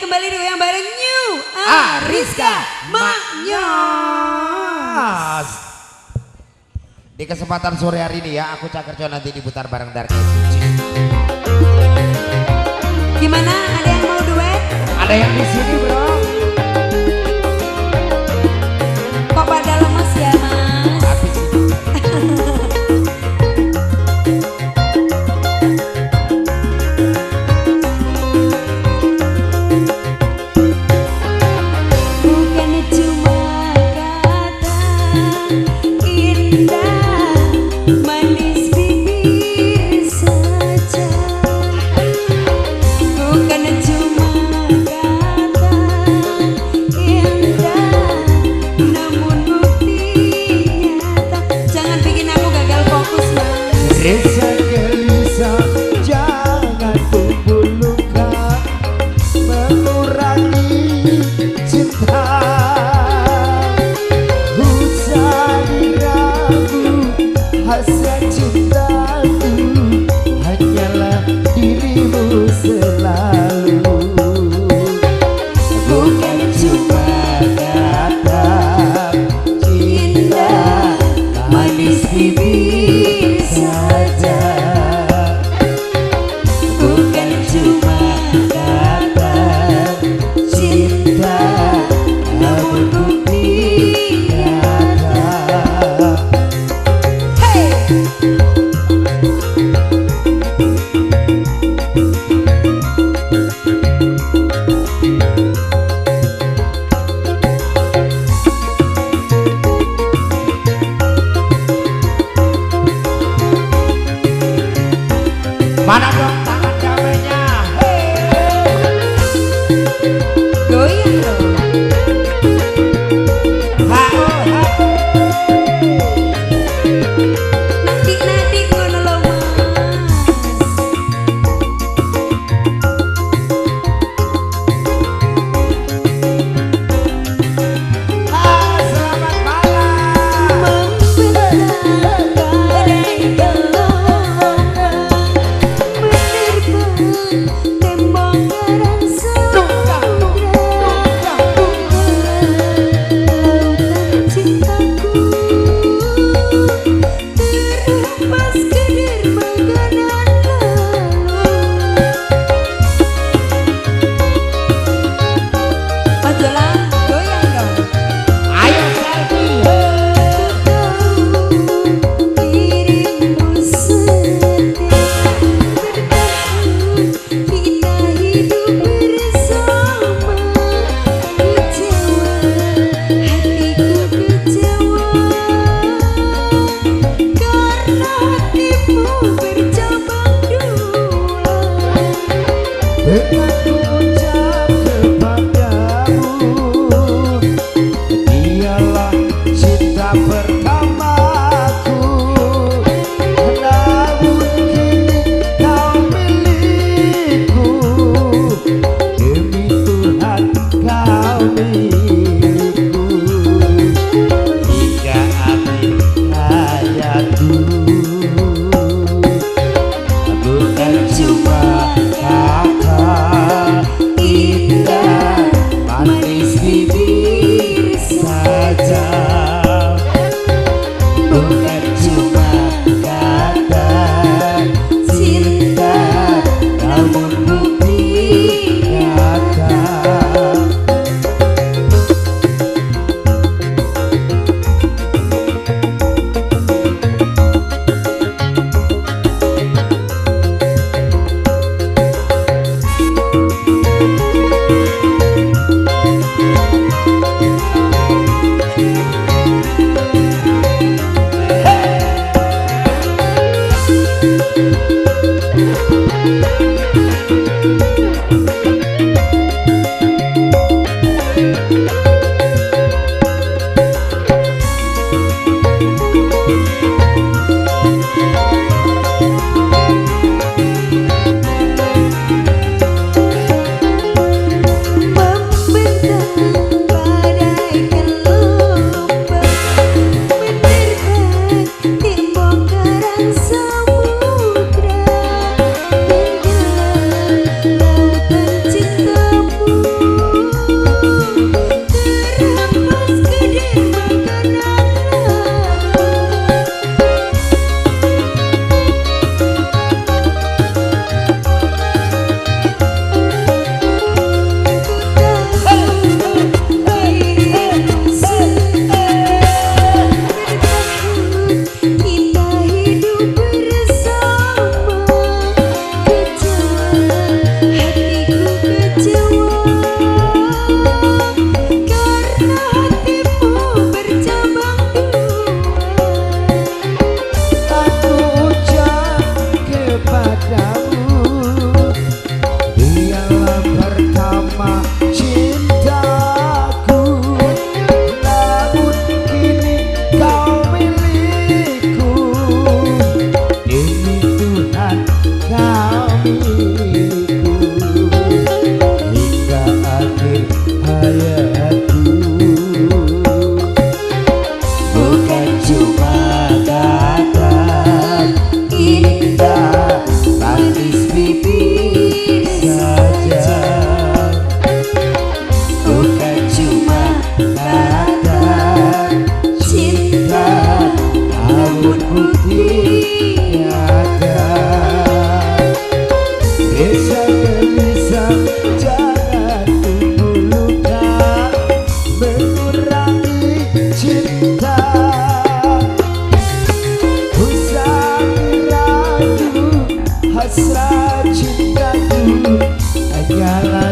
kembali yang bareng New Ariska Maknyos. Di kesempatan sore hari ini ya, aku Cakerco nanti diputar bareng Dark. Gimana? Ada yang mau duet? Ada yang di sini bro. Kok pada lemes ya mas? Habis ini. Bukan cuma kata indah manis bibir saja. Bukan cuma kata indah namun bukti nyata. Jangan bikin aku gagal fokus mas. Rasa gelisah jangan tumbuh luka mengurangi cinta. Usah diragu hasrat cintaku hanyalah dirimu selalu. Bukan cuma kata cinta manis bibir saja. Bukan cuma kata cinta namun bukti nyata. Hey! Mana dong tangan damainya? Goyang dong. Nanti ngono lho mas. Selamat malam. Dengan ucap kepadamu, dialah cinta pertamaku. Namun kini kau milikku, demi Tuhan kau milikku. Hingga akhir hayatku. Bukan cuma kata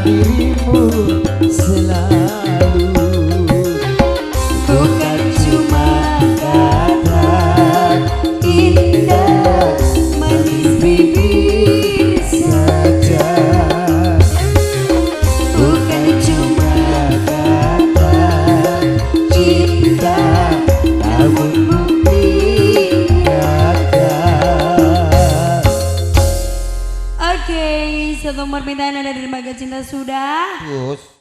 dirimu selalu. Bukan cuma kata indah manis bibir saja, bukan cuma kata cinta, namun bukti nyata. Oke, satu permintaan ada dari Maga Cinta sudah. Terus